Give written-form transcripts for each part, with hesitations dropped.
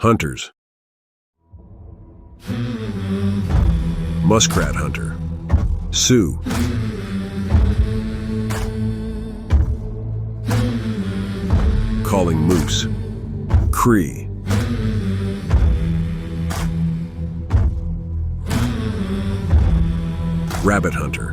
Hunters. Muskrat hunter. Sioux. Calling moose. Cree. Rabbit hunter.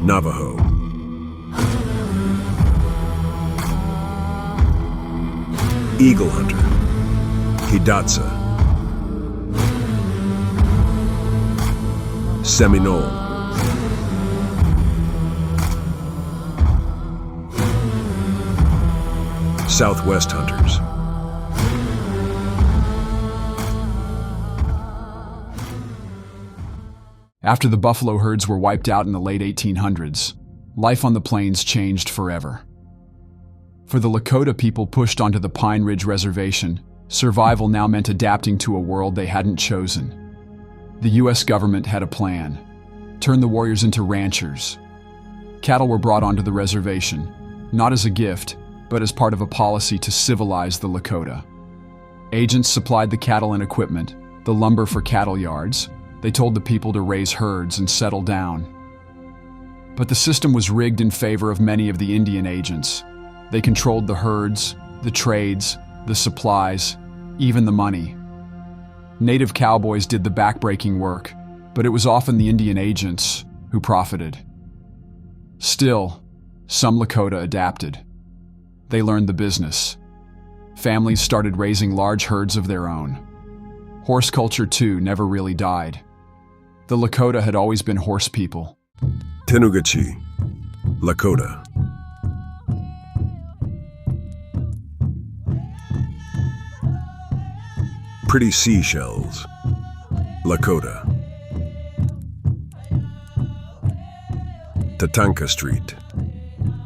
Navajo. Eagle hunter. Hidatsa. Seminole. Southwest hunters. After the buffalo herds were wiped out in the late 1800s, life on the plains changed forever. For the Lakota people pushed onto the Pine Ridge Reservation, survival now meant adapting to a world they hadn't chosen. The U.S. government had a plan: turn the warriors into ranchers. Cattle were brought onto the reservation, not as a gift, but as part of a policy to civilize the Lakota. Agents supplied the cattle and equipment, the lumber for cattle yards. They told the people to raise herds and settle down. But the system was rigged in favor of many of the Indian agents. They controlled the herds, the trades, the supplies, even the money. Native cowboys did the backbreaking work, but it was often the Indian agents who profited. Still, some Lakota adapted. They learned the business. Families started raising large herds of their own. Horse culture, too, never really died. The Lakota had always been horse people. Tenugachi. Lakota. Pretty seashells. Lakota. Tatanka Street.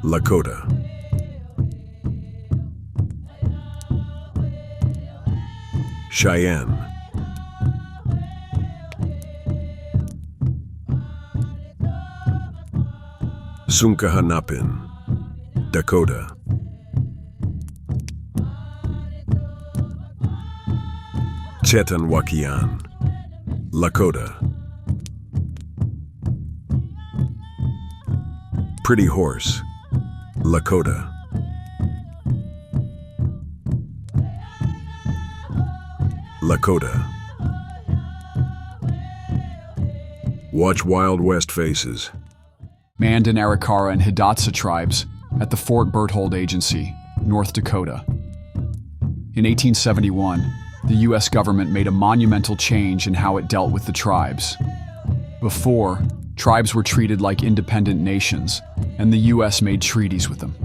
Lakota. Cheyenne. Sunkahanapin. Dakota. Chetanwakian. Lakota. Pretty horse. Lakota. Lakota. Watch Wildwestfaces. Mandan, Arikara, and Hidatsa tribes at the Fort Berthold Agency, North Dakota. In 1871, the U.S. government made a monumental change in how it dealt with the tribes. Before, tribes were treated like independent nations, and the U.S. made treaties with them,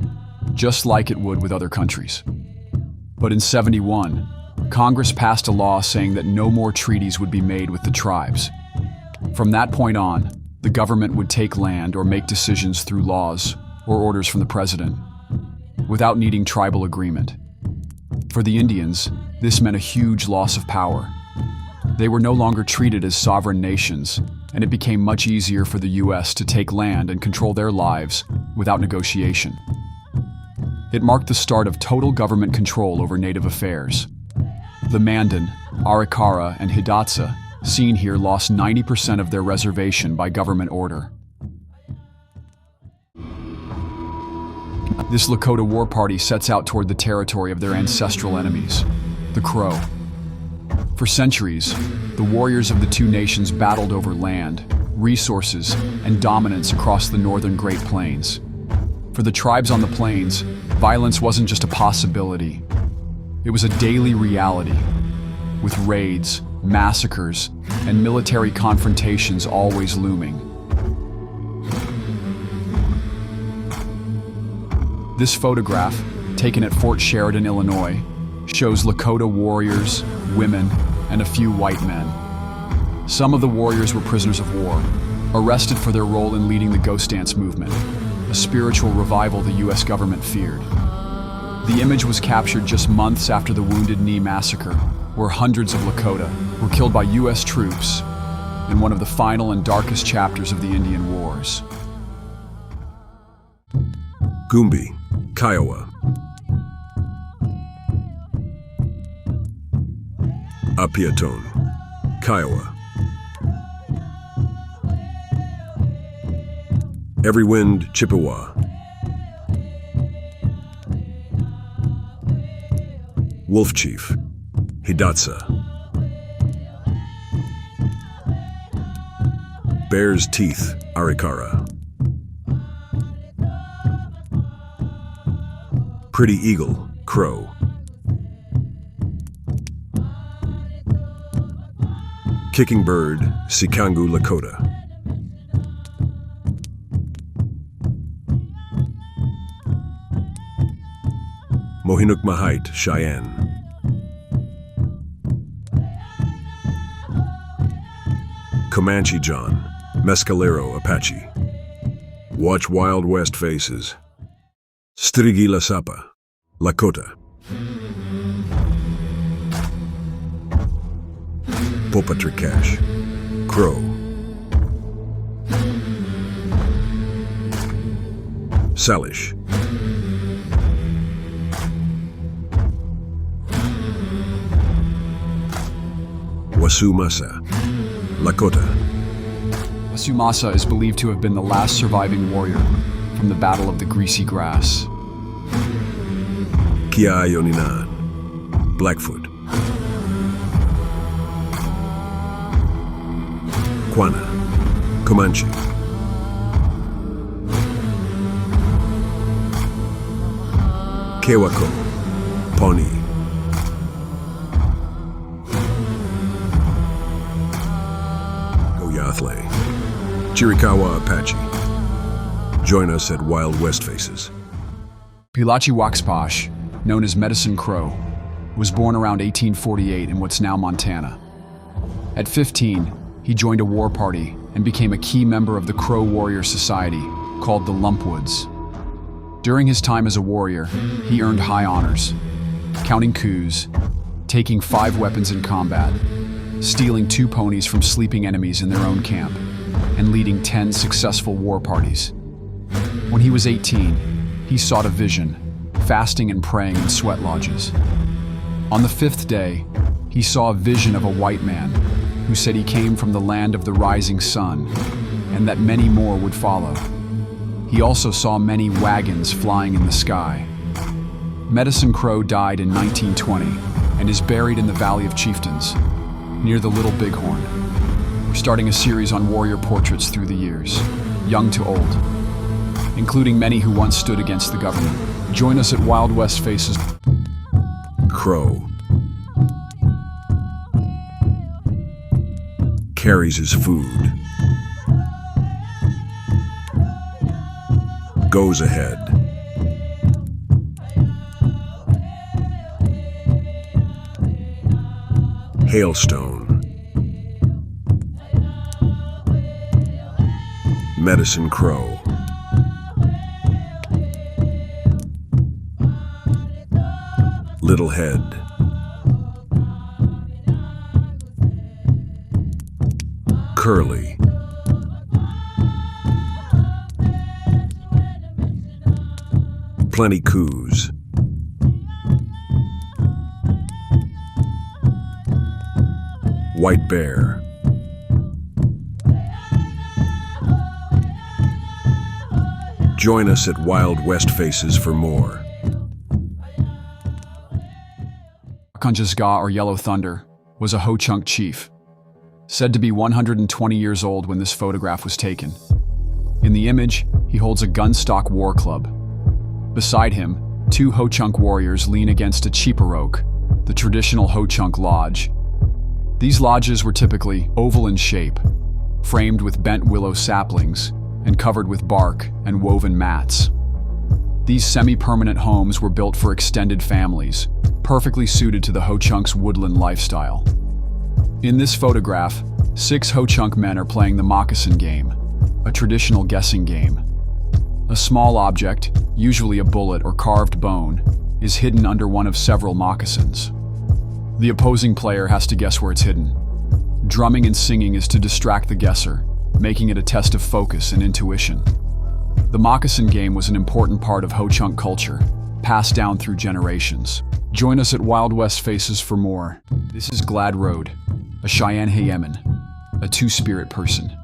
just like it would with other countries. But in '71, Congress passed a law saying that no more treaties would be made with the tribes. From that point on, the government would take land or make decisions through laws or orders from the president, without needing tribal agreement. For the Indians, this meant a huge loss of power. They were no longer treated as sovereign nations, and it became much easier for the U.S. to take land and control their lives without negotiation. It marked the start of total government control over native affairs. The Mandan, Arikara, and Hidatsa, seen here, lost 90% of their reservation by government order. This Lakota war party sets out toward the territory of their ancestral enemies, the Crow. For centuries, the warriors of the two nations battled over land, resources, and dominance across the northern Great Plains. For the tribes on the plains, violence wasn't just a possibility. It was a daily reality, with raids, massacres, and military confrontations always looming. This photograph, taken at Fort Sheridan, Illinois, shows Lakota warriors, women, and a few white men. Some of the warriors were prisoners of war, arrested for their role in leading the Ghost Dance movement, a spiritual revival the U.S. government feared. The image was captured just months after the Wounded Knee massacre, where hundreds of Lakota were killed by U.S. troops in one of the final and darkest chapters of the Indian Wars. Gumbi, Kiowa. Apiatone, Kiowa. Every Wind, Chippewa. Wolf Chief, Hidatsa. Bear's Teeth, Arikara. Pretty Eagle, Crow. Kicking Bird, Sikangu, Lakota. Mohinuk Mahite, Cheyenne. Comanche John, Mescalero, Apache. Watch Wild West Faces. Strigi La Sapa, Lakota. Popatrikash, Crow. Salish. Wasumasa, Lakota. Wasumasa is believed to have been the last surviving warrior from the Battle of the Greasy Grass. Kia Yoninan, Blackfoot. Quana, Comanche. Kewako, Pawnee. Goyathle, Chiricahua, Apache. Join us at Wild West Faces. Pilachi Waxpash, known as Medicine Crow, was born around 1848 in what's now Montana. At 15, he joined a war party and became a key member of the Crow Warrior Society, called the Lumpwoods. During his time as a warrior, he earned high honors, counting coups, taking 5 weapons in combat, stealing 2 ponies from sleeping enemies in their own camp, and leading 10 successful war parties. When he was 18, he sought a vision, fasting and praying in sweat lodges. On the 5th day, he saw a vision of a white man who said he came from the land of the rising sun and that many more would follow. He also saw many wagons flying in the sky. Medicine Crow died in 1920 and is buried in the Valley of Chieftains, near the Little Bighorn. We're starting a series on warrior portraits through the years, young to old, including many who once stood against the government. Join us at Wild West Faces. Crow. Carries his food. Goes ahead. Hailstone. Medicine Crow. Little Head. Curly. Plenty coups. White Bear. Join us at Wild West Faces for more. Arkanjasga, or Yellow Thunder, was a Ho-Chunk chief, said to be 120 years old when this photograph was taken. In the image, he holds a gunstock war club. Beside him, 2 Ho-Chunk warriors lean against a Cheeparoke, the traditional Ho-Chunk lodge. These lodges were typically oval in shape, framed with bent willow saplings, and covered with bark and woven mats. These semi-permanent homes were built for extended families, perfectly suited to the Ho-Chunk's woodland lifestyle. In this photograph, 6 Ho-Chunk men are playing the moccasin game, a traditional guessing game. A small object, usually a bullet or carved bone, is hidden under one of several moccasins. The opposing player has to guess where it's hidden. Drumming and singing is to distract the guesser, making it a test of focus and intuition. The moccasin game was an important part of Ho-Chunk culture, passed down through generations. Join us at Wildwestfaces for more. This is Glad Road, a Cheyenne Heyemen, a two-spirit person.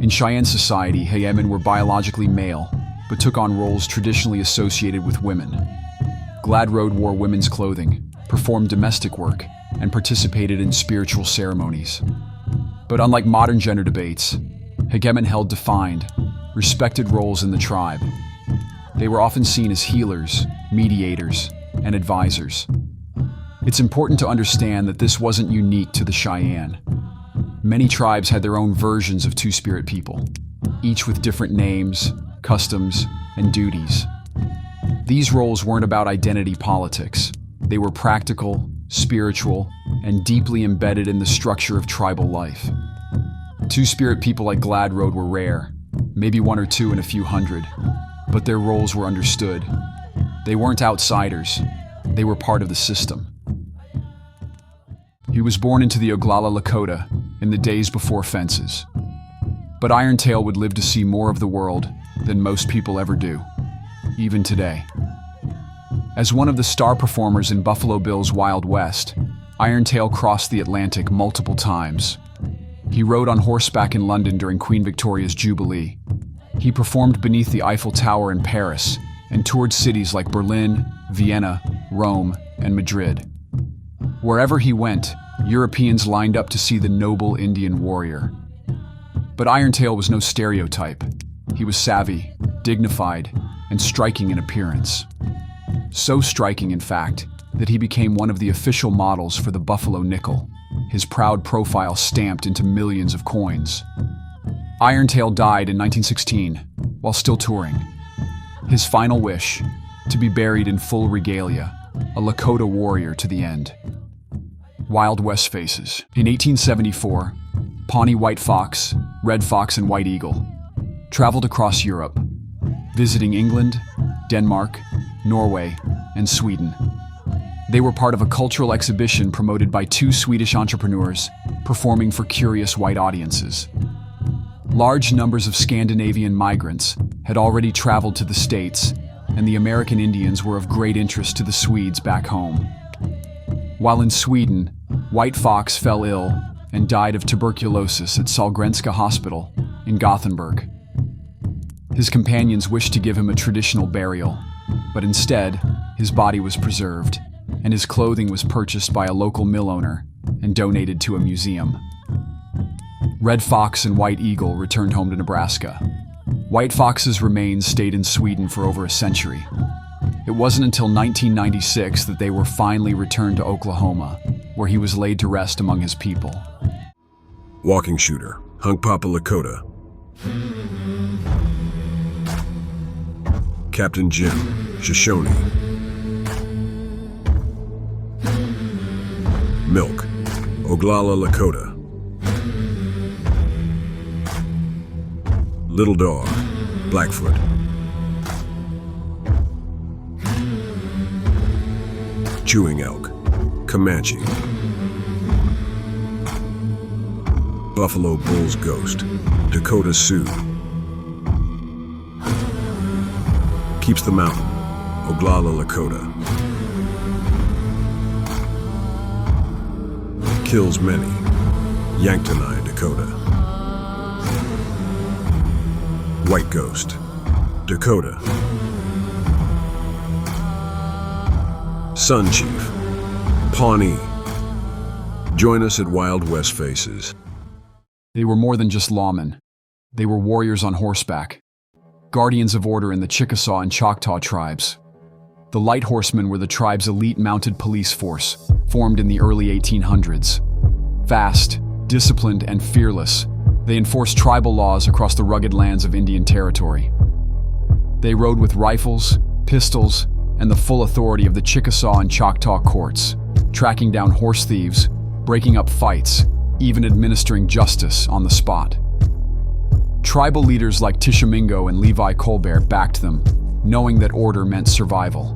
In Cheyenne society, Heyemen were biologically male, but took on roles traditionally associated with women. Glad Road wore women's clothing, performed domestic work, and participated in spiritual ceremonies. But unlike modern gender debates, Heyemen held defined, respected roles in the tribe. They were often seen as healers, mediators, and advisors. It's important to understand that this wasn't unique to the Cheyenne. Many tribes had their own versions of two-spirit people, each with different names, customs, and duties. These roles weren't about identity politics. They were practical, spiritual, and deeply embedded in the structure of tribal life. Two-spirit people like Glad Road were rare, maybe one or two in a few hundred, but their roles were understood. They weren't outsiders. They were part of the system. He was born into the Oglala Lakota in the days before fences. But Irontail would live to see more of the world than most people ever do, even today. As one of the star performers in Buffalo Bill's Wild West, Irontail crossed the Atlantic multiple times. He rode on horseback in London during Queen Victoria's Jubilee. He performed beneath the Eiffel Tower in Paris and toured cities like Berlin, Vienna, Rome, and Madrid. Wherever he went, Europeans lined up to see the noble Indian warrior. But Irontail was no stereotype. He was savvy, dignified, and striking in appearance. So striking, in fact, that he became one of the official models for the Buffalo nickel, his proud profile stamped into millions of coins. Irontail died in 1916 while still touring. His final wish, to be buried in full regalia, a Lakota warrior to the end. Wildwestfaces. In 1874, Pawnee White Fox, Red Fox, and White Eagle traveled across Europe, visiting England, Denmark, Norway, and Sweden. They were part of a cultural exhibition promoted by two Swedish entrepreneurs performing for curious white audiences. Large numbers of Scandinavian migrants had already traveled to the States, and the American Indians were of great interest to the Swedes back home. While in Sweden, White Fox fell ill and died of tuberculosis at Sahlgrenska Hospital in Gothenburg. His companions wished to give him a traditional burial, but instead, his body was preserved, and his clothing was purchased by a local mill owner and donated to a museum. Red Fox and White Eagle returned home to Nebraska. White Fox's remains stayed in Sweden for over a century. It wasn't until 1996 that they were finally returned to Oklahoma, where he was laid to rest among his people. Walking shooter, Hunkpapa Lakota. Captain Jim, Shoshone. Milk, Oglala Lakota. Little Dog, Blackfoot. Chewing Elk, Comanche. Buffalo Bull's Ghost, Dakota Sioux. Keeps the Mountain, Oglala Lakota. Kills Many, Yanktonai, Dakota. White Ghost, Dakota. Sun Chief, Pawnee. Join us at Wildwestfaces. They were more than just lawmen. They were warriors on horseback, guardians of order in the Chickasaw and Choctaw tribes. The Lighthorsemen were the tribe's elite mounted police force, formed in the early 1800s. Fast, disciplined, and fearless, they enforced tribal laws across the rugged lands of Indian Territory. They rode with rifles, pistols, and the full authority of the Chickasaw and Choctaw courts, tracking down horse thieves, breaking up fights, even administering justice on the spot. Tribal leaders like Tishomingo and Levi Colbert backed them, knowing that order meant survival.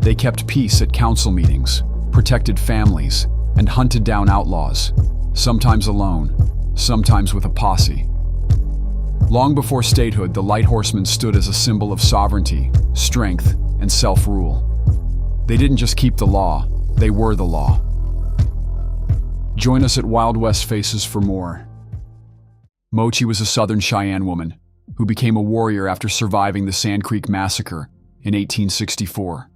They kept peace at council meetings, protected families, and hunted down outlaws, sometimes alone, sometimes with a posse. Long before statehood, the Lighthorsemen stood as a symbol of sovereignty, strength, and self-rule. They didn't just keep the law, they were the law. Join us at Wildwestfaces for more. Mochi was a southern Cheyenne woman who became a warrior after surviving the Sand Creek Massacre in 1864.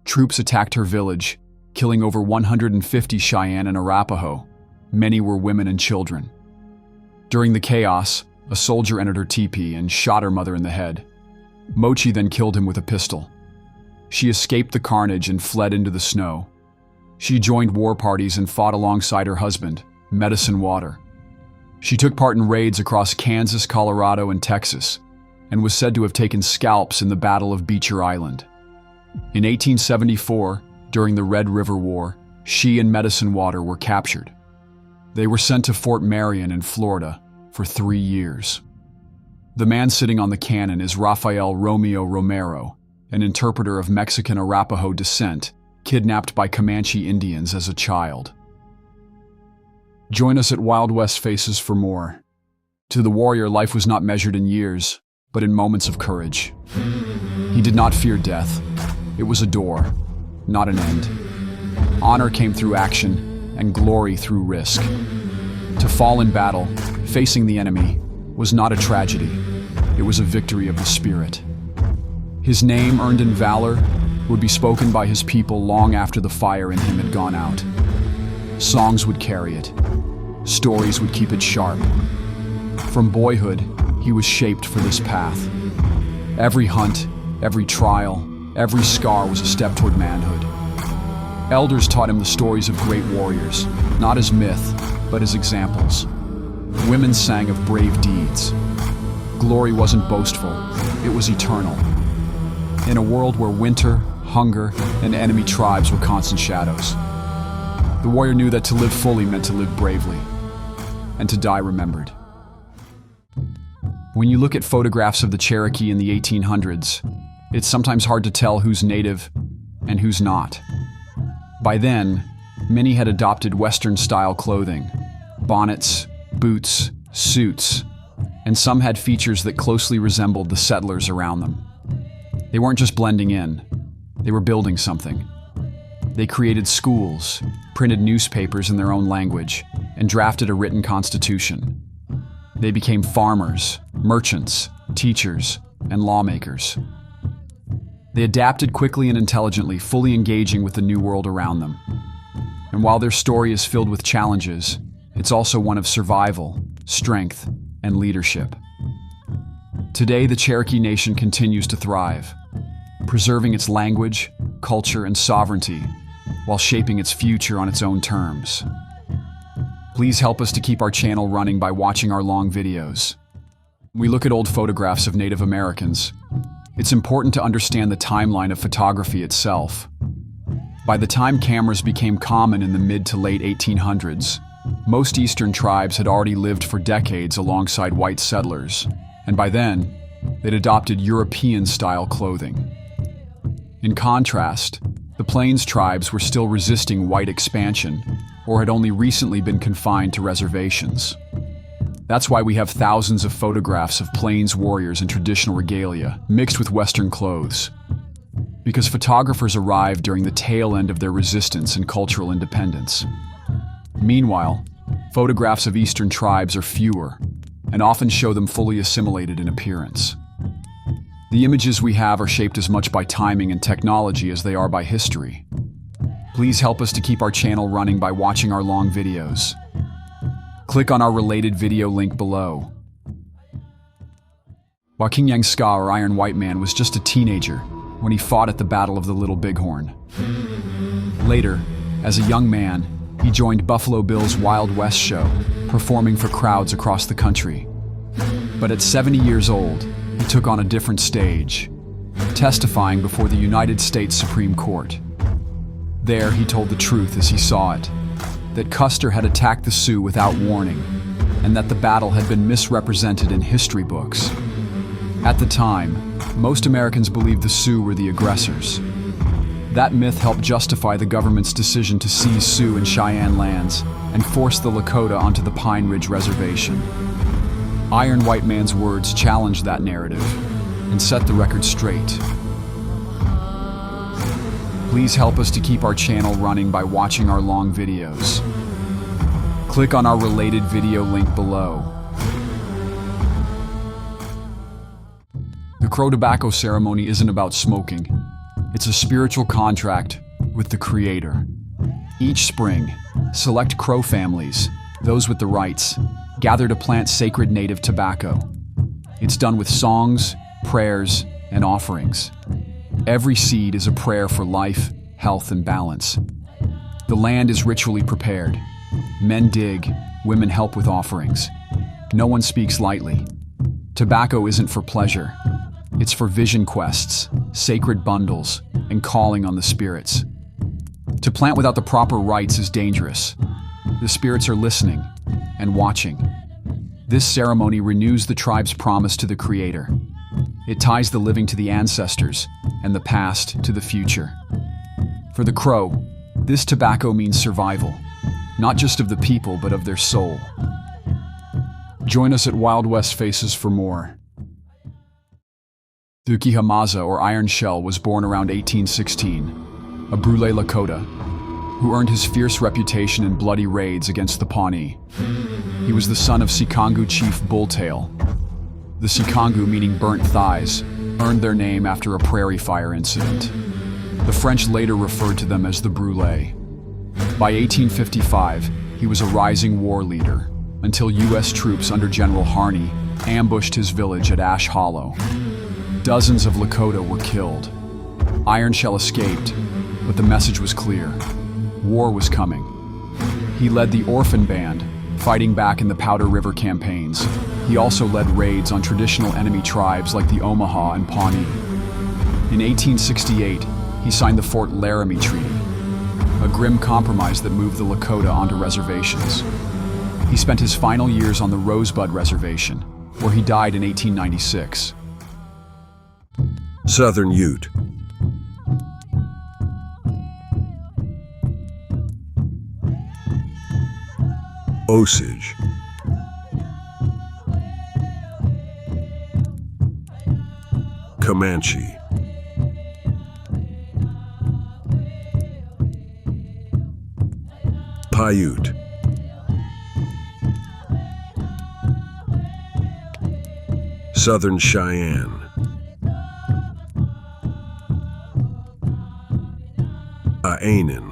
Troops attacked her village, killing over 150 Cheyenne and Arapaho. Many were women and children. During the chaos, a soldier entered her teepee and shot her mother in the head. Mochi then killed him with a pistol. She escaped the carnage and fled into the snow. She joined war parties and fought alongside her husband, Medicine Water. She took part in raids across Kansas, Colorado, and Texas, and was said to have taken scalps in the Battle of Beecher Island. In 1874, during the Red River War, she and Medicine Water were captured. They were sent to Fort Marion in Florida for 3 years. The man sitting on the cannon is Rafael Romeo Romero, an interpreter of Mexican Arapaho descent, kidnapped by Comanche Indians as a child. Join us at Wildwestfaces for more. To the warrior, life was not measured in years, but in moments of courage. He did not fear death. It was a door, not an end. Honor came through action, and glory through risk. To fall in battle, facing the enemy, was not a tragedy. It was a victory of the spirit. His name, earned in valor, would be spoken by his people long after the fire in him had gone out. Songs would carry it. Stories would keep it sharp. From boyhood, he was shaped for this path. Every hunt, every trial, every scar was a step toward manhood. Elders taught him the stories of great warriors, not as myth, but as examples. Women sang of brave deeds. Glory wasn't boastful, it was eternal. In a world where winter, hunger, and enemy tribes were constant shadows, the warrior knew that to live fully meant to live bravely, and to die remembered. When you look at photographs of the Cherokee in the 1800s, it's sometimes hard to tell who's native and who's not. By then, many had adopted Western-style clothing, bonnets, boots, suits, and some had features that closely resembled the settlers around them. They weren't just blending in, they were building something. They created schools, printed newspapers in their own language, and drafted a written constitution. They became farmers, merchants, teachers, and lawmakers. They adapted quickly and intelligently, fully engaging with the new world around them. And while their story is filled with challenges, it's also one of survival, strength, and leadership. Today, the Cherokee Nation continues to thrive, preserving its language, culture, and sovereignty, while shaping its future on its own terms. Please help us to keep our channel running by watching our long videos. When we look at old photographs of Native Americans, it's important to understand the timeline of photography itself. By the time cameras became common in the mid to late 1800s, most Eastern tribes had already lived for decades alongside white settlers, and by then, they'd adopted European-style clothing. In contrast, the Plains tribes were still resisting white expansion, or had only recently been confined to reservations. That's why we have thousands of photographs of Plains warriors in traditional regalia, mixed with Western clothes. Because photographers arrived during the tail end of their resistance and cultural independence. Meanwhile, photographs of Eastern tribes are fewer, and often show them fully assimilated in appearance. The images we have are shaped as much by timing and technology as they are by history. Please help us to keep our channel running by watching our long videos. Click on our related video link below. Wakinyangska, or Iron White Man, was just a teenager when he fought at the Battle of the Little Bighorn. Later, as a young man, he joined Buffalo Bill's Wild West show, performing for crowds across the country. But at 70 years old, he took on a different stage, testifying before the United States Supreme Court. There, he told the truth as he saw it, that Custer had attacked the Sioux without warning, and that the battle had been misrepresented in history books. At the time, most Americans believed the Sioux were the aggressors. That myth helped justify the government's decision to seize Sioux and Cheyenne lands and force the Lakota onto the Pine Ridge Reservation. Iron White Man's words challenged that narrative and set the record straight. Please help us to keep our channel running by watching our long videos. Click on our related video link below. The Crow tobacco ceremony isn't about smoking. It's a spiritual contract with the Creator. Each spring, select Crow families, those with the rights, gather to plant sacred native tobacco. It's done with songs, prayers, and offerings. Every seed is a prayer for life, health, and balance. The land is ritually prepared. Men dig, women help with offerings. No one speaks lightly. Tobacco isn't for pleasure. It's for vision quests, sacred bundles, and calling on the spirits. To plant without the proper rites is dangerous. The spirits are listening and watching. This ceremony renews the tribe's promise to the Creator. It ties the living to the ancestors and the past to the future. For the Crow, this tobacco means survival, not just of the people, but of their soul. Join us at Wildwestfaces for more. Thuki Hamaza, or Iron Shell, was born around 1816, a Brule Lakota, who earned his fierce reputation in bloody raids against the Pawnee. He was the son of Sikangu chief Bulltail. The Sikangu, meaning burnt thighs, earned their name after a prairie fire incident. The French later referred to them as the Brule. By 1855, he was a rising war leader, until U.S. troops under General Harney ambushed his village at Ash Hollow. Dozens of Lakota were killed. Iron Shell escaped, but the message was clear. War was coming. He led the Orphan Band, fighting back in the Powder River campaigns. He also led raids on traditional enemy tribes like the Omaha and Pawnee. In 1868, he signed the Fort Laramie Treaty, a grim compromise that moved the Lakota onto reservations. He spent his final years on the Rosebud Reservation, where he died in 1896. Southern Ute. Osage. Comanche. Paiute. Southern Cheyenne. Aanan.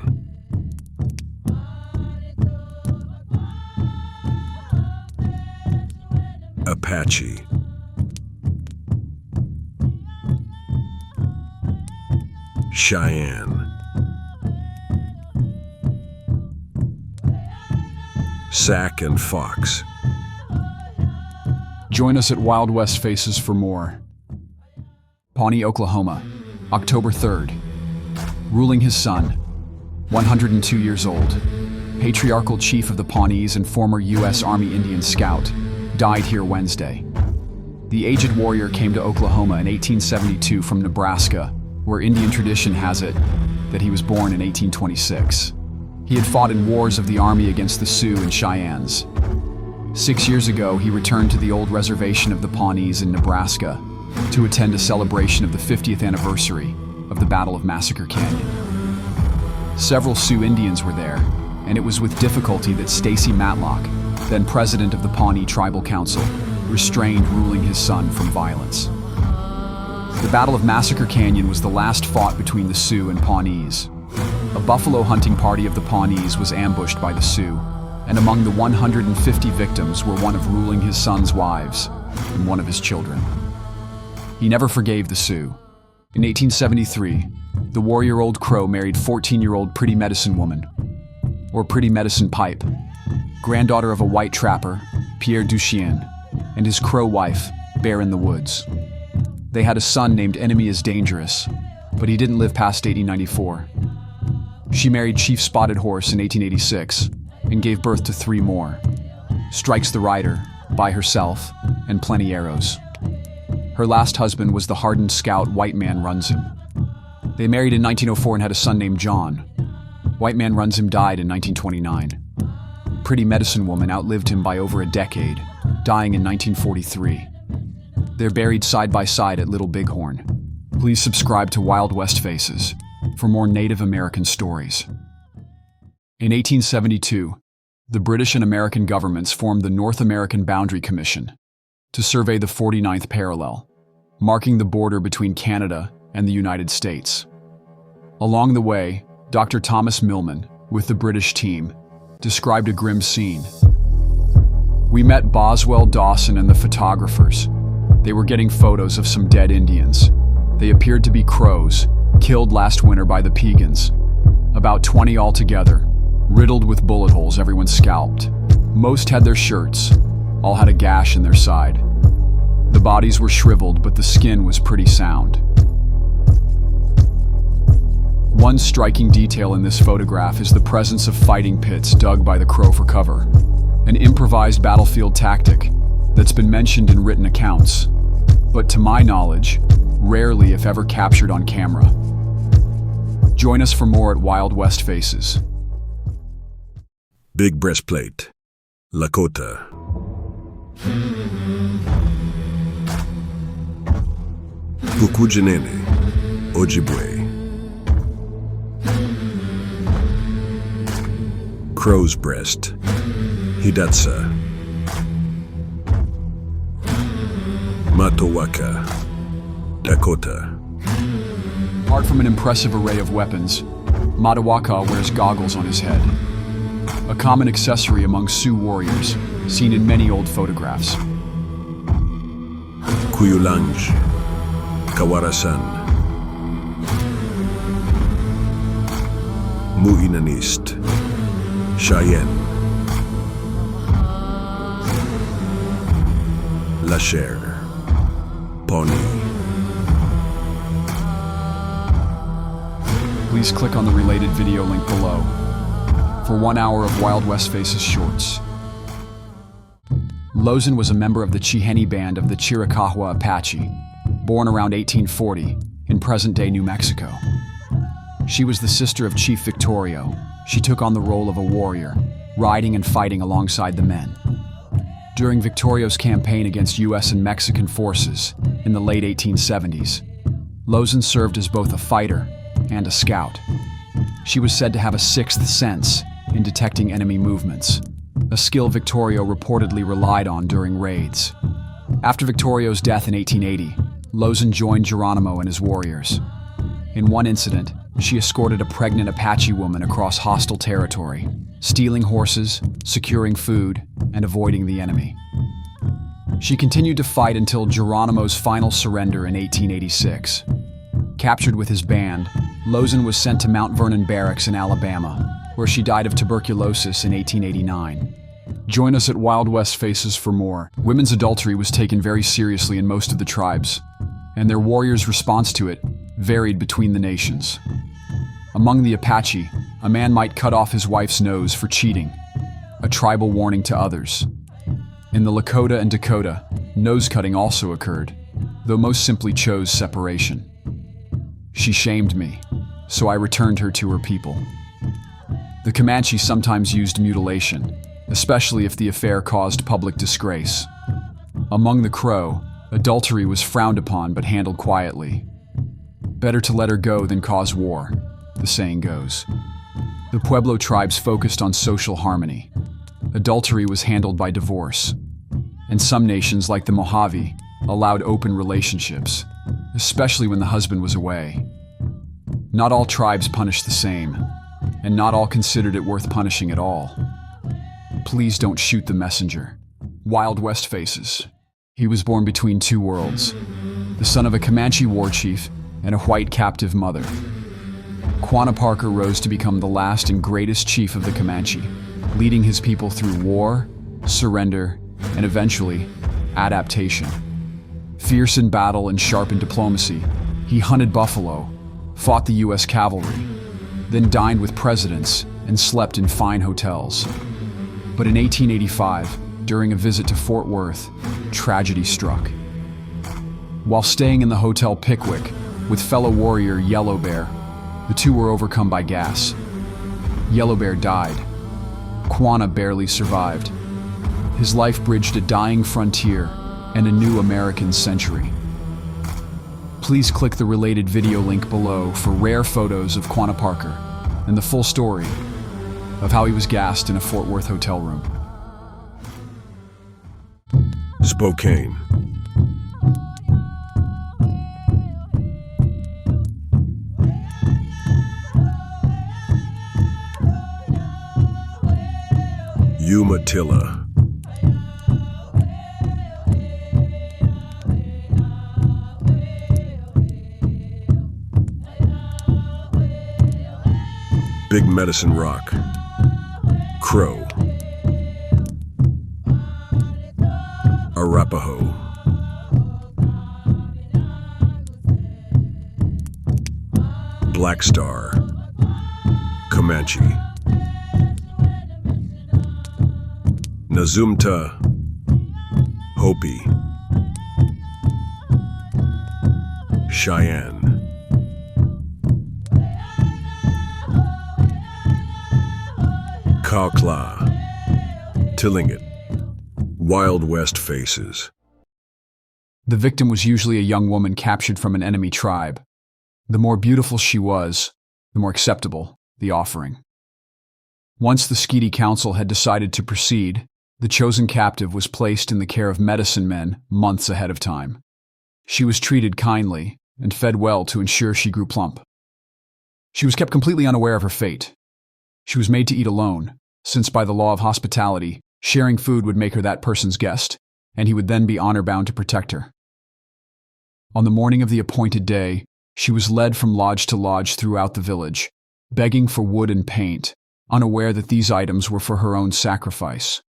Apache. Cheyenne. Sac and Fox. Join us at Wildwestfaces for more. Pawnee, Oklahoma, October 3rd. Ruling his son, 102 years old, patriarchal chief of the Pawnees and former U.S. Army Indian scout, died here Wednesday. The aged warrior came to Oklahoma in 1872 from Nebraska, where Indian tradition has it that he was born in 1826. He had fought in wars of the Army against the Sioux and Cheyennes. 6 years ago, he returned to the old reservation of the Pawnees in Nebraska to attend a celebration of the 50th anniversary of the Battle of Massacre Canyon. Several Sioux Indians were there, and it was with difficulty that Stacy Matlock, then president of the Pawnee Tribal Council, restrained ruling his son from violence. The Battle of Massacre Canyon was the last fought between the Sioux and Pawnees. A buffalo hunting party of the Pawnees was ambushed by the Sioux, and among the 150 victims were one of ruling his son's wives and one of his children. He never forgave the Sioux. In 1873, the warrior Old Crow married 14-year-old Pretty Medicine Woman, or Pretty Medicine Pipe, granddaughter of a white trapper, Pierre Duchien, and his Crow wife, Bear in the Woods. They had a son named Enemy is Dangerous, but he didn't live past 1894. She married Chief Spotted Horse in 1886 and gave birth to 3 more: Strikes the Rider, By Herself, and Plenty Arrows. Her last husband was the hardened scout White Man Runs Him. They married in 1904 and had a son named John. White man runs him died in 1929. Pretty medicine woman outlived him by over a decade, dying in 1943. They're buried side by side at Little Bighorn. Please subscribe to Wildwestfaces for more Native American stories. In 1872, the British and American governments formed the North American Boundary Commission to survey the 49th parallel, marking the border between Canada and the United States. Along the way, Dr. Thomas Milman, with the British team, described a grim scene. We met Boswell, Dawson, and the photographers. They were getting photos of some dead Indians. They appeared to be Crows, killed last winter by the Piegans. About 20 altogether, riddled with bullet holes, everyone scalped. Most had their shirts, all had a gash in their side. The bodies were shriveled, but the skin was pretty sound. One striking detail in this photograph is the presence of fighting pits dug by the Crow for cover, an improvised battlefield tactic that's been mentioned in written accounts, but to my knowledge, rarely if ever captured on camera. Join us for more at Wildwestfaces. Big breastplate. Lakota. Pukujenene. Ojibwe. Crow's breast. Hidatsa. Matowaka. Dakota. Apart from an impressive array of weapons, Matowaka wears goggles on his head, a common accessory among Sioux warriors, seen in many old photographs. Kuyulanj. Kawarasan. Muinanist. Cheyenne. Lasher. Pawnee. Please click on the related video link below for 1 hour of Wildwestfaces shorts. Lozen was a member of the Cheyenne band of the Cherokee Apache, born around 1840 in present-day New Mexico. She was the sister of Chief Victorio. She took on the role of a warrior, riding and fighting alongside the men. During Victorio's campaign against U.S. and Mexican forces in the late 1870s, Lozen served as both a fighter and a scout. She was said to have a sixth sense in detecting enemy movements, a skill Victorio reportedly relied on during raids. After Victorio's death in 1880, Lozen joined Geronimo and his warriors. In one incident, she escorted a pregnant Apache woman across hostile territory, stealing horses, securing food, and avoiding the enemy. She continued to fight until Geronimo's final surrender in 1886. Captured with his band, Lozen was sent to Mount Vernon Barracks in Alabama, where she died of tuberculosis in 1889. Join us at Wildwestfaces for more. Women's adultery was taken very seriously in most of the tribes, and their warriors' response to it varied between the nations. Among the Apache, a man might cut off his wife's nose for cheating, a tribal warning to others. In the Lakota and Dakota, nose cutting also occurred, though most simply chose separation. She shamed me, so I returned her to her people. The Comanche sometimes used mutilation, especially if the affair caused public disgrace. Among the Crow, adultery was frowned upon but handled quietly. Better to let her go than cause war, the saying goes. The Pueblo tribes focused on social harmony. Adultery was handled by divorce, and some nations like the Mojave allowed open relationships, especially when the husband was away. Not all tribes punished the same, and not all considered it worth punishing at all. Please don't shoot the messenger. Wildwestfaces. He was born between two worlds, the son of a Comanche war chief and a white captive mother. Quana Parker rose to become the last and greatest chief of the Comanche, leading his people through war, surrender, and eventually, adaptation. Fierce in battle and sharp in diplomacy, he hunted buffalo, fought the U.S. cavalry, then dined with presidents and slept in fine hotels. But in 1885, during a visit to Fort Worth, tragedy struck. While staying in the Hotel Pickwick, with fellow warrior Yellow Bear. The two were overcome by gas. Yellow Bear died. Quana barely survived. His life bridged a dying frontier and a new American century. Please click the related video link below for rare photos of Quana Parker and the full story of how he was gassed in a Fort Worth hotel room. Spokane. Umatilla. Big Medicine Rock. Crow. Arapaho. Black Star. Comanche. Nazumta. Hopi. Cheyenne. Kaukla. Tlingit. Wildwestfaces. The victim was usually a young woman captured from an enemy tribe. The more beautiful she was, the more acceptable the offering. Once the Skeety Council had decided to proceed, the chosen captive was placed in the care of medicine men months ahead of time. She was treated kindly and fed well to ensure she grew plump. She was kept completely unaware of her fate. She was made to eat alone, since by the law of hospitality, sharing food would make her that person's guest, and he would then be honor-bound to protect her. On the morning of the appointed day, she was led from lodge to lodge throughout the village, begging for wood and paint, unaware that these items were for her own sacrifice.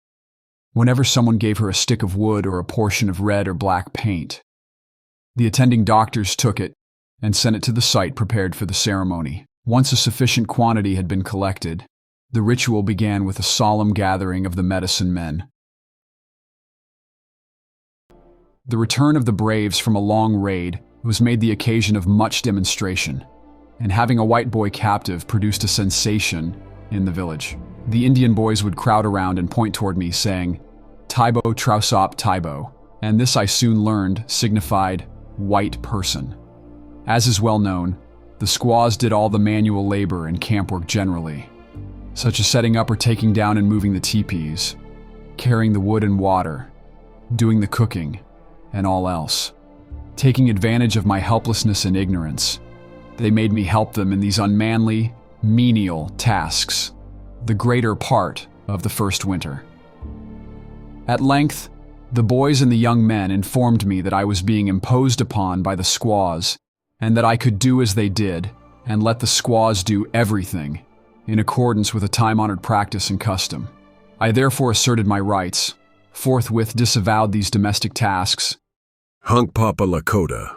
Whenever someone gave her a stick of wood or a portion of red or black paint, the attending doctors took it and sent it to the site prepared for the ceremony. Once a sufficient quantity had been collected, the ritual began with a solemn gathering of the medicine men. The return of the braves from a long raid was made the occasion of much demonstration, and having a white boy captive produced a sensation in the village. The Indian boys would crowd around and point toward me, saying, "Taibo Trausop Taibo," and this I soon learned signified white person. As is well known, the squaws did all the manual labor and camp work generally, such as setting up or taking down and moving the teepees, carrying the wood and water, doing the cooking, and all else. Taking advantage of my helplessness and ignorance, they made me help them in these unmanly, menial tasks, the greater part of the first winter. At length, the boys and the young men informed me that I was being imposed upon by the squaws, and that I could do as they did, and let the squaws do everything, in accordance with a time-honored practice and custom. I therefore asserted my rights, forthwith disavowed these domestic tasks. Hunk Papa Lakota.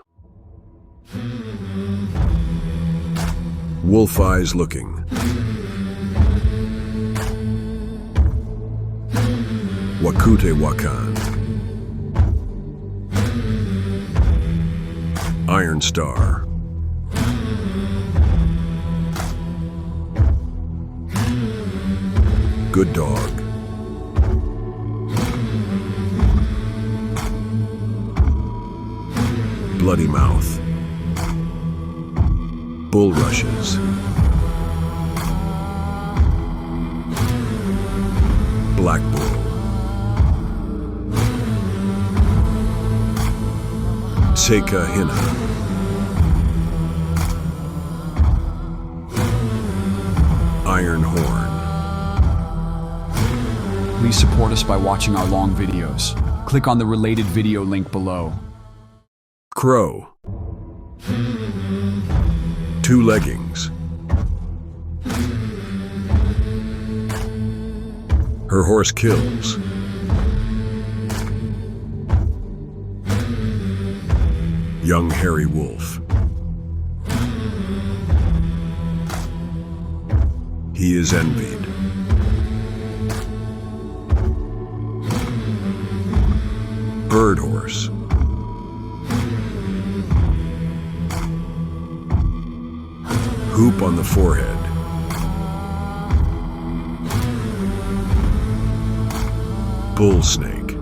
Wolf eyes looking. Wakute Wakan. Iron Star. Good Dog. Bloody Mouth. Bulrushes. Black Bull. Seka Hina. Iron Horn. Please support us by watching our long videos. Click on the related video link below. Crow. 2 leggings. Her horse kills. Young hairy wolf. He is envied. Bird horse. Hoop on the forehead. Bull snake.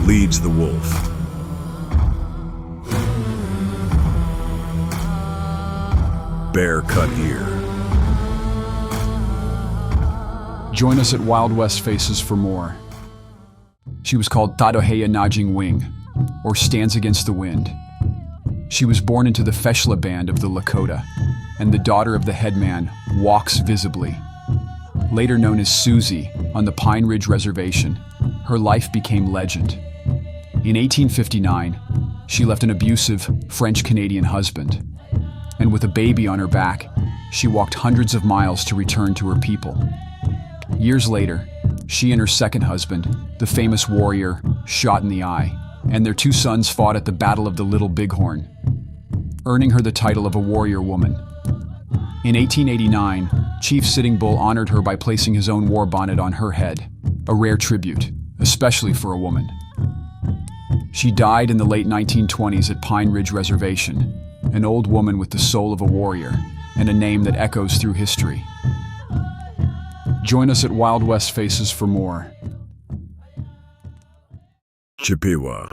Leads the wolf. Bear cut ear. Join us at Wildwestfaces for more. She was called Tadoheya Najing Wing, or Stands Against the Wind. She was born into the Feshla band of the Lakota, and the daughter of the headman, Walks Visibly. Later known as Susie on the Pine Ridge Reservation, her life became legend. In 1859, she left an abusive French-Canadian husband, and with a baby on her back, she walked hundreds of miles to return to her people. Years later, she and her second husband, the famous warrior, shot in the eye, and their two sons fought at the Battle of the Little Bighorn, earning her the title of a warrior woman. In 1889, Chief Sitting Bull honored her by placing his own war bonnet on her head, a rare tribute, especially for a woman. She died in the late 1920s at Pine Ridge Reservation, an old woman with the soul of a warrior and a name that echoes through history. Join us at Wildwestfaces for more. Chippewa.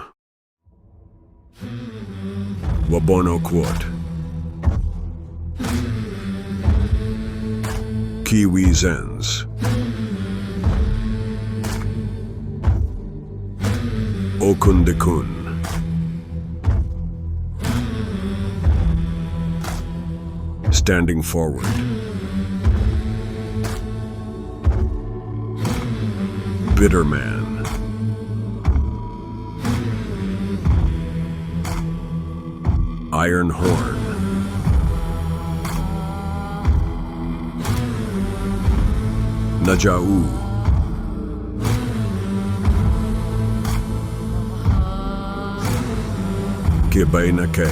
Wabono Quot. Kiwi Zens. Okundekun. Standing forward. Bitter man. Iron horn. Najau. Kibainake.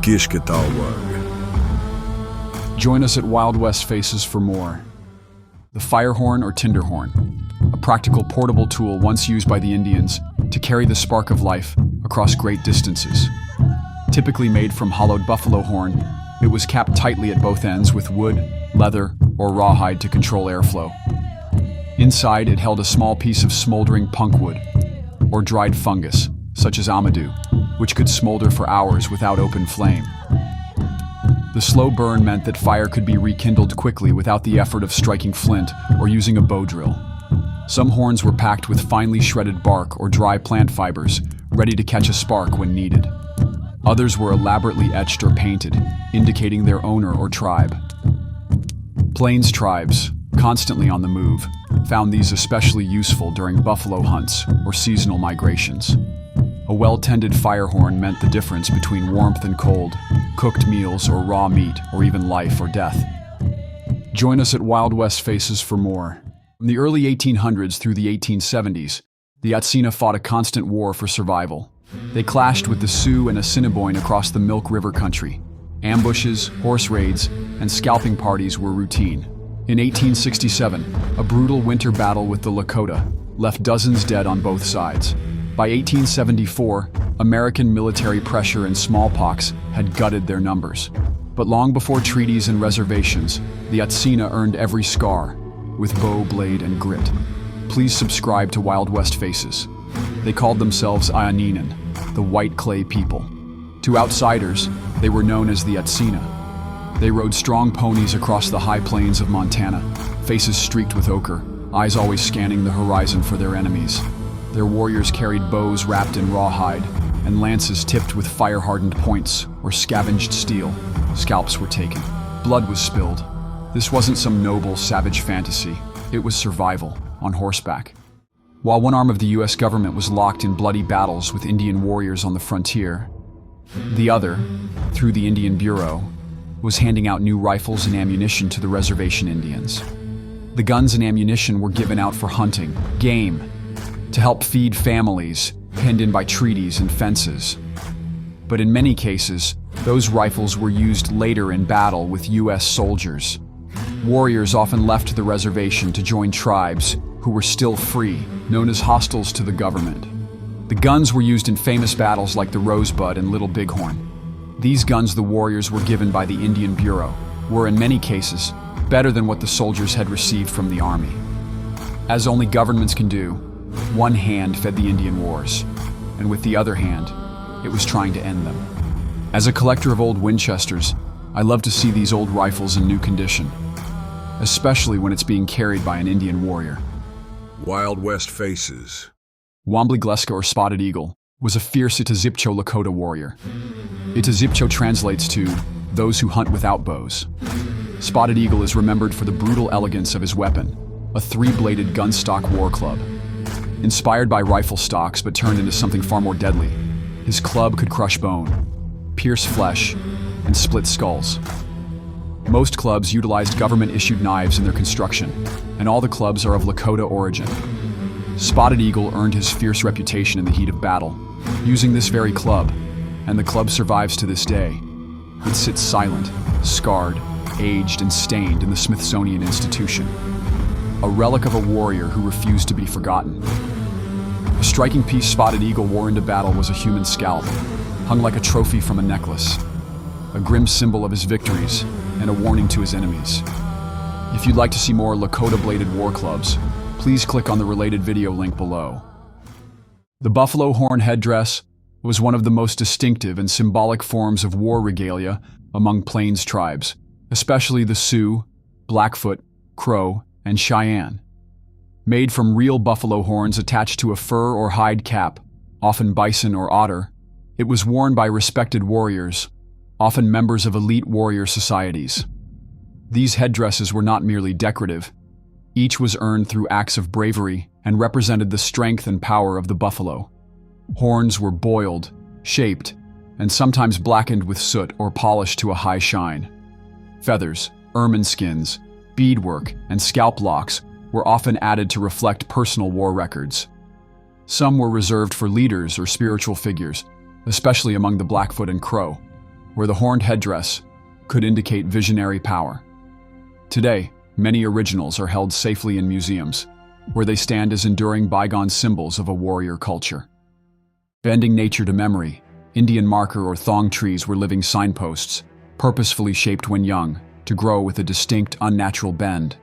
Kishkitawag. Join us at Wildwestfaces for more. The fire horn or tinder horn, a practical portable tool once used by the Indians to carry the spark of life across great distances. Typically made from hollowed buffalo horn, it was capped tightly at both ends with wood, leather, or rawhide to control airflow. Inside, it held a small piece of smoldering punkwood, or dried fungus, such as amadou, which could smolder for hours without open flame. The slow burn meant that fire could be rekindled quickly without the effort of striking flint or using a bow drill. Some horns were packed with finely shredded bark or dry plant fibers, ready to catch a spark when needed. Others were elaborately etched or painted, indicating their owner or tribe. Plains tribes, constantly on the move, found these especially useful during buffalo hunts or seasonal migrations. A well-tended fire horn meant the difference between warmth and cold, cooked meals or raw meat, or even life or death. Join us at Wildwestfaces for more. From the early 1800s through the 1870s, the Atsina fought a constant war for survival. They clashed with the Sioux and Assiniboine across the Milk River country. Ambushes, horse raids, and scalping parties were routine. In 1867, a brutal winter battle with the Lakota left dozens dead on both sides. By 1874, American military pressure and smallpox had gutted their numbers. But long before treaties and reservations, the Atsina earned every scar with bow, blade, and grit. Please subscribe to Wildwestfaces. They called themselves Ioninan, the white clay people. To outsiders, they were known as the Atsina. They rode strong ponies across the high plains of Montana, faces streaked with ochre, eyes always scanning the horizon for their enemies. Their warriors carried bows wrapped in rawhide and lances tipped with fire-hardened points or scavenged steel. Scalps were taken. Blood was spilled. This wasn't some noble, savage fantasy. It was survival, on horseback. While one arm of the U.S. government was locked in bloody battles with Indian warriors on the frontier, the other, through the Indian Bureau, was handing out new rifles and ammunition to the reservation Indians. The guns and ammunition were given out for hunting, game, to help feed families penned in by treaties and fences. But in many cases, those rifles were used later in battle with U.S. soldiers. Warriors often left the reservation to join tribes who were still free, known as hostiles to the government. The guns were used in famous battles like the Rosebud and Little Bighorn. These guns the warriors were given by the Indian Bureau were, in many cases, better than what the soldiers had received from the army. As only governments can do, one hand fed the Indian wars, and with the other hand, it was trying to end them. As a collector of old Winchesters, I love to see these old rifles in new condition, especially when it's being carried by an Indian warrior. Wildwestfaces. Wombly Gleska, or Spotted Eagle, was a fierce Itazipcho Lakota warrior. Itazipcho translates to those who hunt without bows. Spotted Eagle is remembered for the brutal elegance of his weapon, a three-bladed gunstock war club. Inspired by rifle stocks but turned into something far more deadly, his club could crush bone, pierce flesh, and split skulls. Most clubs utilized government-issued knives in their construction, and all the clubs are of Lakota origin. Spotted Eagle earned his fierce reputation in the heat of battle, using this very club, and the club survives to this day. It sits silent, scarred, aged, and stained in the Smithsonian Institution, a relic of a warrior who refused to be forgotten. A striking piece Spotted Eagle wore into battle was a human scalp, hung like a trophy from a necklace, a grim symbol of his victories and a warning to his enemies. If you'd like to see more Lakota-bladed war clubs, please click on the related video link below. The buffalo horn headdress was one of the most distinctive and symbolic forms of war regalia among Plains tribes, especially the Sioux, Blackfoot, Crow, and Cheyenne. Made from real buffalo horns attached to a fur or hide cap, often bison or otter, it was worn by respected warriors, often members of elite warrior societies. These headdresses were not merely decorative. Each was earned through acts of bravery and represented the strength and power of the buffalo. Horns were boiled, shaped, and sometimes blackened with soot or polished to a high shine. Feathers, ermine skins, beadwork, and scalp locks were often added to reflect personal war records. Some were reserved for leaders or spiritual figures, especially among the Blackfoot and Crow, where the horned headdress could indicate visionary power. Today, many originals are held safely in museums, where they stand as enduring bygone symbols of a warrior culture. Bending nature to memory, Indian marker or thong trees were living signposts, purposefully shaped when young, to grow with a distinct, unnatural bend.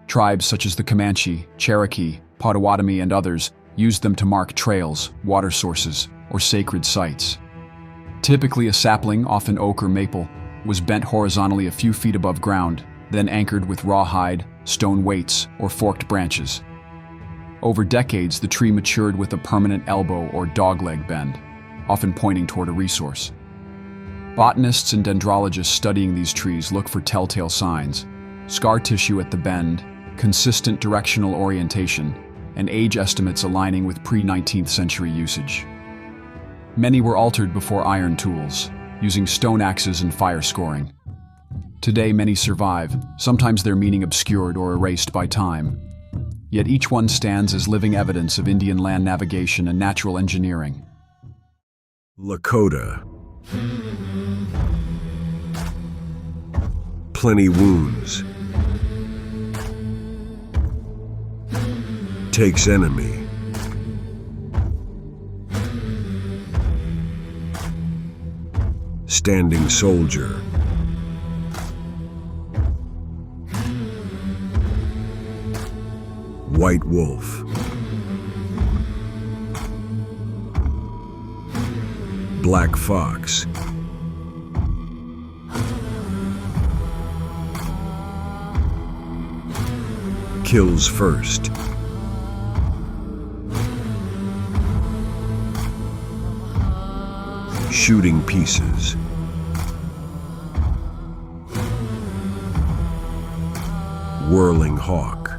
Tribes such as the Comanche, Cherokee, Potawatomi, and others used them to mark trails, water sources, or sacred sites. Typically a sapling, often oak or maple, was bent horizontally a few feet above ground, then anchored with rawhide, stone weights, or forked branches. Over decades, the tree matured with a permanent elbow or dogleg bend, often pointing toward a resource. Botanists and dendrologists studying these trees look for telltale signs: scar tissue at the bend, consistent directional orientation, and age estimates aligning with pre-19th century usage. Many were altered before iron tools, using stone axes and fire scoring. Today, many survive, sometimes their meaning obscured or erased by time. Yet each one stands as living evidence of Indian land navigation and natural engineering. Lakota. Plenty wounds. Takes enemy. Standing soldier. White wolf. Black fox. Kills first. Shooting pieces. Whirling hawk.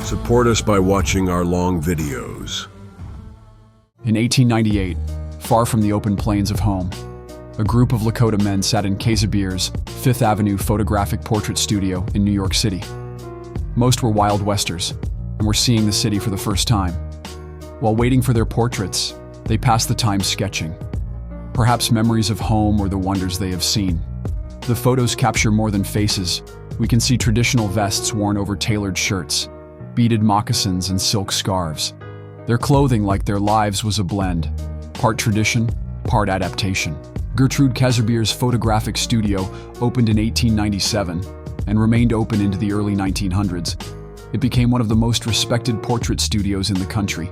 Support us by watching our long videos. In 1898, far from the open plains of home, a group of Lakota men sat in Casebeer's Fifth Avenue photographic portrait studio in New York City. Most were Wild Westers and were seeing the city for the first time. While waiting for their portraits, they passed the time sketching, perhaps memories of home or the wonders they have seen. The photos capture more than faces. We can see traditional vests worn over tailored shirts, beaded moccasins, and silk scarves. Their clothing, like their lives, was a blend, part tradition, part adaptation. Gertrude Kazerbeer's photographic studio opened in 1897 and remained open into the early 1900s. It became one of the most respected portrait studios in the country.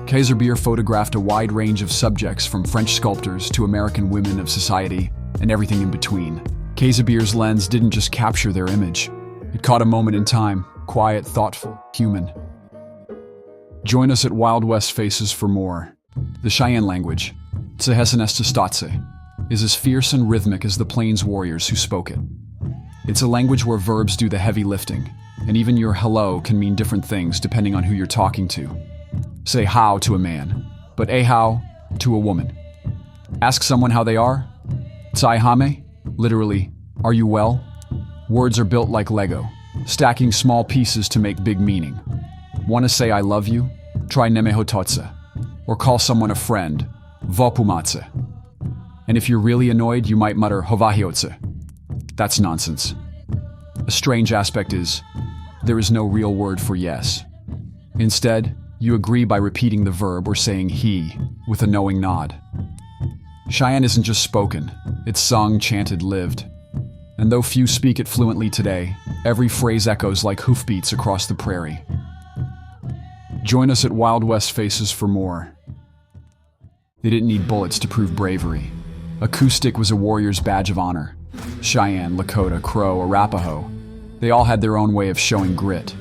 Kazerbeer photographed a wide range of subjects, from French sculptors to American women of society and everything in between. Kazerbeer's lens didn't just capture their image. It caught a moment in time, quiet, thoughtful, human. Join us at Wildwestfaces for more. The Cheyenne language, Tsehesenestatse, is as fierce and rhythmic as the Plains warriors who spoke it. It's a language where verbs do the heavy lifting, and even your hello can mean different things depending on who you're talking to. Say how to a man, but how to a woman. Ask someone how they are. Tsai-hame, literally, are you well? Words are built like Lego, stacking small pieces to make big meaning. Want to say I love you? Try nemehototse. Or call someone a friend, vopumatse. And if you're really annoyed, you might mutter hovahiotse. That's nonsense. A strange aspect is, there is no real word for yes. Instead, you agree by repeating the verb or saying he with a knowing nod. Cheyenne isn't just spoken, it's sung, chanted, lived. And though few speak it fluently today, every phrase echoes like hoofbeats across the prairie. Join us at Wildwestfaces for more. They didn't need bullets to prove bravery. A coup stick was a warrior's badge of honor. Cheyenne, Lakota, Crow, Arapaho, they all had their own way of showing grit.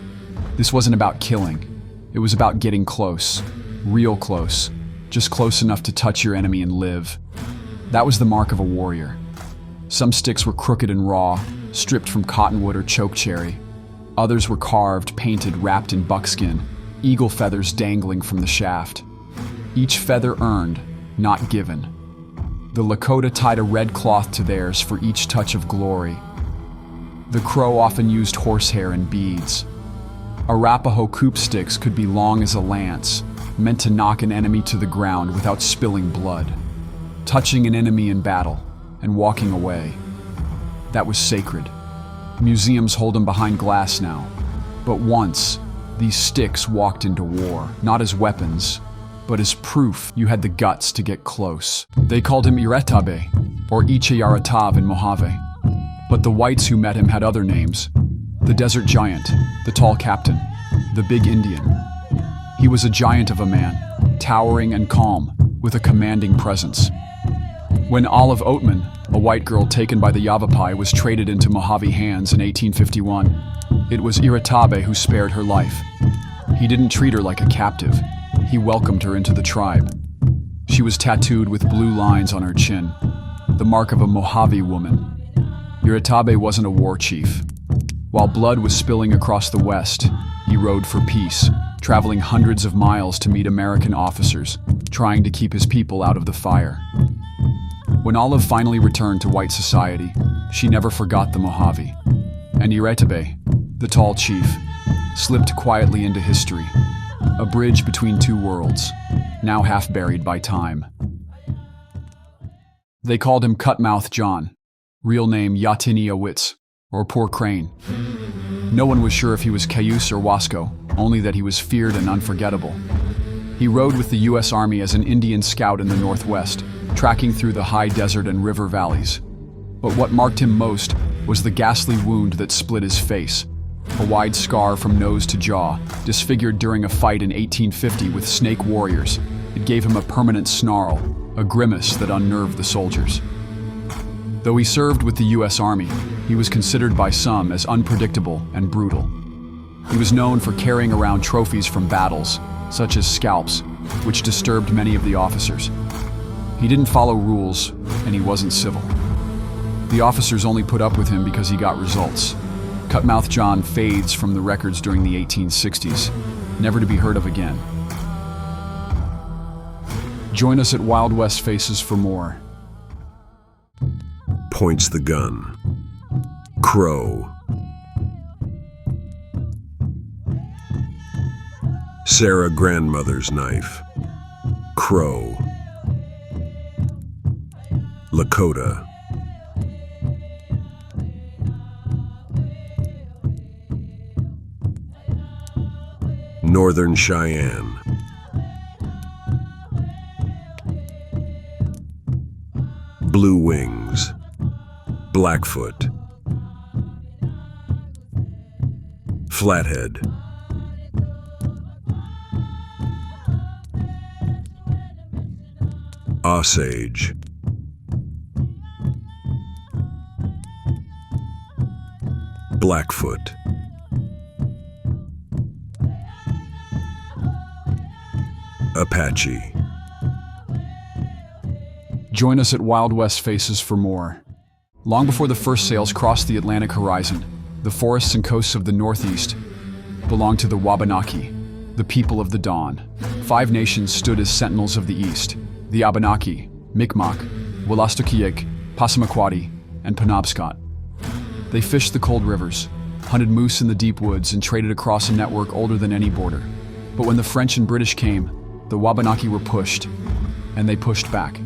This wasn't about killing. It was about getting close, real close, just close enough to touch your enemy and live. That was the mark of a warrior. Some sticks were crooked and raw, stripped from cottonwood or chokecherry. Others were carved, painted, wrapped in buckskin, eagle feathers dangling from the shaft. Each feather earned, not given. The Lakota tied a red cloth to theirs for each touch of glory. The Crow often used horsehair and beads. Arapaho coup sticks could be long as a lance, meant to knock an enemy to the ground without spilling blood. Touching an enemy in battle and walking away. That was sacred. Museums hold them behind glass now. But once, these sticks walked into war, not as weapons, but as proof you had the guts to get close. They called him Iritab, or Iritab in Mojave. But the whites who met him had other names. The desert giant, the tall captain, the big Indian. He was a giant of a man, towering and calm, with a commanding presence. When Olive Oatman, a white girl taken by the Yavapai, was traded into Mojave hands in 1851, it was Iritab who spared her life. He didn't treat her like a captive. He welcomed her into the tribe. She was tattooed with blue lines on her chin, the mark of a Mojave woman. Iritab wasn't a war chief. While blood was spilling across the west, he rode for peace, traveling hundreds of miles to meet American officers, trying to keep his people out of the fire. When Olive finally returned to white society, she never forgot the Mojave. And Iritab, the tall chief, slipped quietly into history, a bridge between two worlds, now half buried by time. They called him Cutmouth John, real name Yatinia Witz, or Poor Crane. No one was sure if he was Cayuse or Wasco, only that he was feared and unforgettable. He rode with the U.S. Army as an Indian scout in the Northwest, tracking through the high desert and river valleys. But what marked him most was the ghastly wound that split his face, a wide scar from nose to jaw, disfigured during a fight in 1850 with Snake warriors. It gave him a permanent snarl, a grimace that unnerved the soldiers. Though he served with the U.S. Army, he was considered by some as unpredictable and brutal. He was known for carrying around trophies from battles, such as scalps, which disturbed many of the officers. He didn't follow rules, and he wasn't civil. The officers only put up with him because he got results. Cutmouth John fades from the records during the 1860s, never to be heard of again. Join us at Wildwestfaces for more. Points the gun. Crow. Sarah grandmother's knife. Crow. Lakota. Northern Cheyenne. Blue Wings, Blackfoot, Flathead, Osage, Blackfoot, Apache. Join us at Wildwestfaces for more. Long before the first sails crossed the Atlantic horizon, the forests and coasts of the Northeast belonged to the Wabanaki, the people of the dawn. 5 nations stood as sentinels of the East: the Abenaki, Mi'kmaq, Wolastoqiyik, Passamaquoddy, and Penobscot. They fished the cold rivers, hunted moose in the deep woods, and traded across a network older than any border. But when the French and British came, the Wabanaki were pushed, and they pushed back.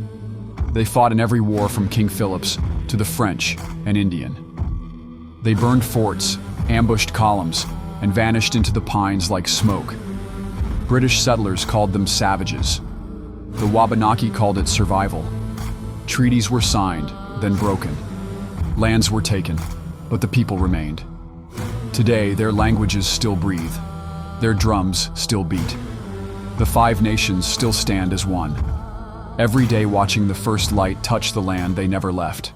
They fought in every war from King Philip's to the French and Indian. They burned forts, ambushed columns, and vanished into the pines like smoke. British settlers called them savages. The Wabanaki called it survival. Treaties were signed, then broken. Lands were taken, but the people remained. Today, their languages still breathe. Their drums still beat. The 5 nations still stand as one, every day watching the first light touch the land they never left.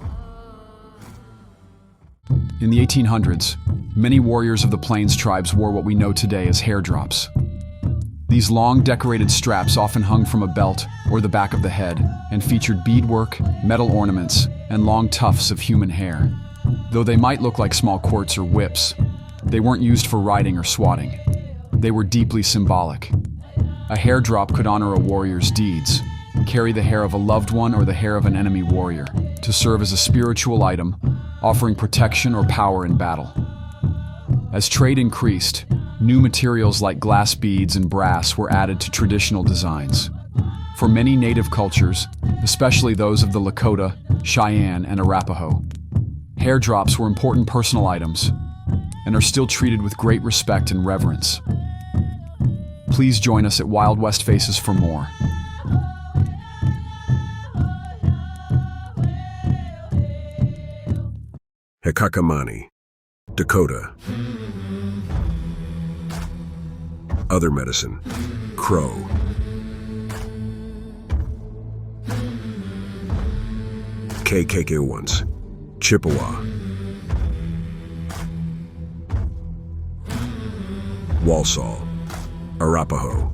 In the 1800s, many warriors of the Plains tribes wore what we know today as hairdrops. These long, decorated straps often hung from a belt or the back of the head and featured beadwork, metal ornaments, and long tufts of human hair. Though they might look like small quirts or whips, they weren't used for riding or swatting. They were deeply symbolic. A hairdrop could honor a warrior's deeds, carry the hair of a loved one or the hair of an enemy warrior, to serve as a spiritual item, offering protection or power in battle. As trade increased, new materials like glass beads and brass were added to traditional designs. For many native cultures, especially those of the Lakota, Cheyenne, and Arapaho, hairdrops were important personal items and are still treated with great respect and reverence. Please join us at Wildwestfaces for more. Hekakamani, Dakota. Other medicine, Crow. KKK-1s, Chippewa. Walsall, Arapaho.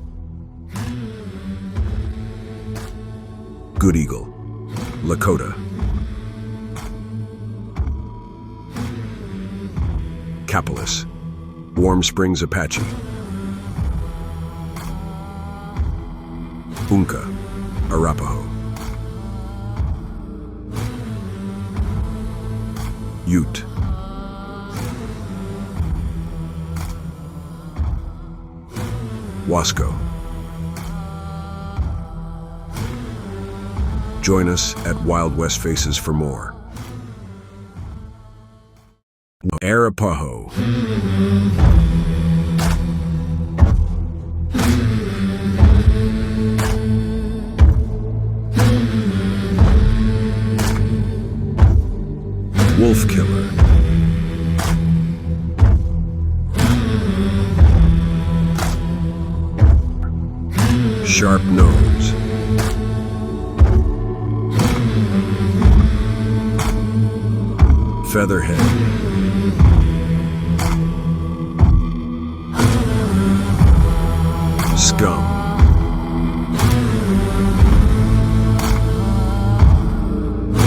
Good Eagle, Lakota. Capelus, Warm Springs, Apache. Unka, Arapaho. Ute. Wasco. Join us at Wildwestfaces for more. Arapaho. Wolf Killer. Sharp Nose. Featherhead. Scum.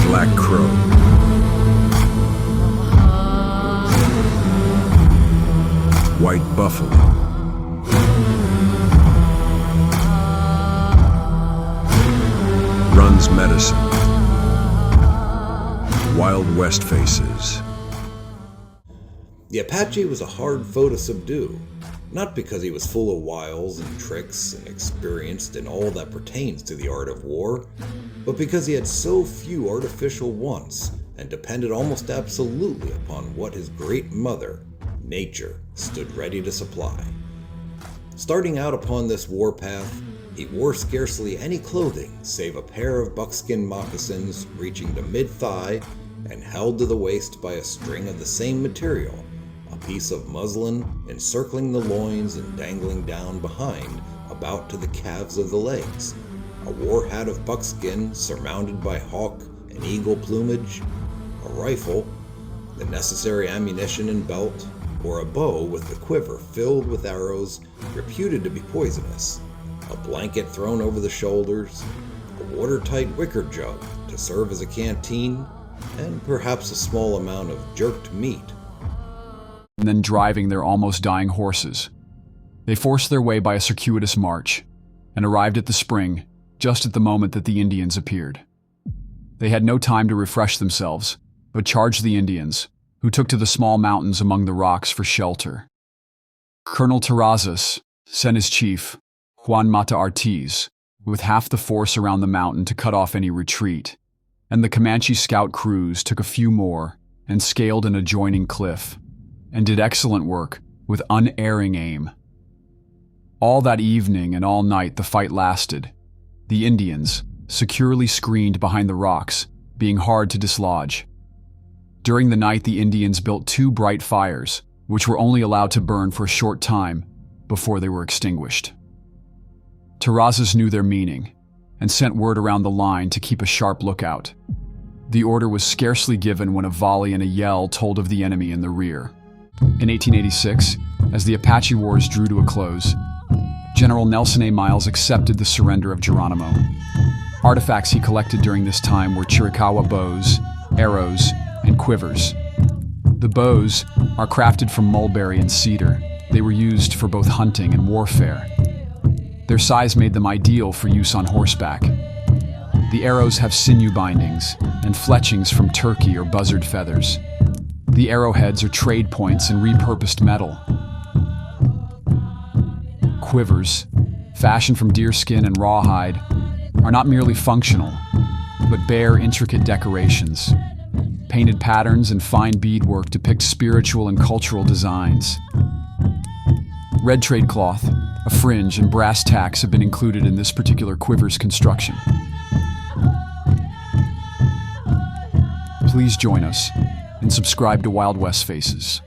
Black Crow. White Buffalo. Runs Medicine. Wildwestfaces. The Apache was a hard foe to subdue, not because he was full of wiles and tricks and experienced in all that pertains to the art of war, but because he had so few artificial wants and depended almost absolutely upon what his great mother, nature, stood ready to supply. Starting out upon this warpath, he wore scarcely any clothing save a pair of buckskin moccasins reaching to mid-thigh and held to the waist by a string of the same material, a piece of muslin encircling the loins and dangling down behind about to the calves of the legs, a war hat of buckskin surmounted by hawk and eagle plumage, a rifle, the necessary ammunition and belt, or a bow with the quiver filled with arrows reputed to be poisonous, a blanket thrown over the shoulders, a watertight wicker jug to serve as a canteen, and perhaps a small amount of jerked meat. And then driving their almost dying horses. They forced their way by a circuitous march and arrived at the spring just at the moment that the Indians appeared. They had no time to refresh themselves, but charged the Indians, who took to the small mountains among the rocks for shelter. Colonel Terrazas sent his chief, Juan Mata Ortiz, with half the force around the mountain to cut off any retreat, and the Comanche scout crews took a few more and scaled an adjoining cliff, and did excellent work with unerring aim. All that evening and all night the fight lasted, the Indians, securely screened behind the rocks, being hard to dislodge. During the night the Indians built 2 bright fires, which were only allowed to burn for a short time before they were extinguished. Terrazas knew their meaning, and sent word around the line to keep a sharp lookout. The order was scarcely given when a volley and a yell told of the enemy in the rear. In 1886, as the Apache Wars drew to a close, General Nelson A. Miles accepted the surrender of Geronimo. Artifacts he collected during this time were Chiricahua bows, arrows, and quivers. The bows are crafted from mulberry and cedar. They were used for both hunting and warfare. Their size made them ideal for use on horseback. The arrows have sinew bindings and fletchings from turkey or buzzard feathers. The arrowheads are trade points and repurposed metal. Quivers, fashioned from deerskin and rawhide, are not merely functional, but bear intricate decorations. Painted patterns and fine beadwork depict spiritual and cultural designs. Red trade cloth, a fringe, and brass tacks have been included in this particular quiver's construction. Please join us and subscribe to Wild West Faces.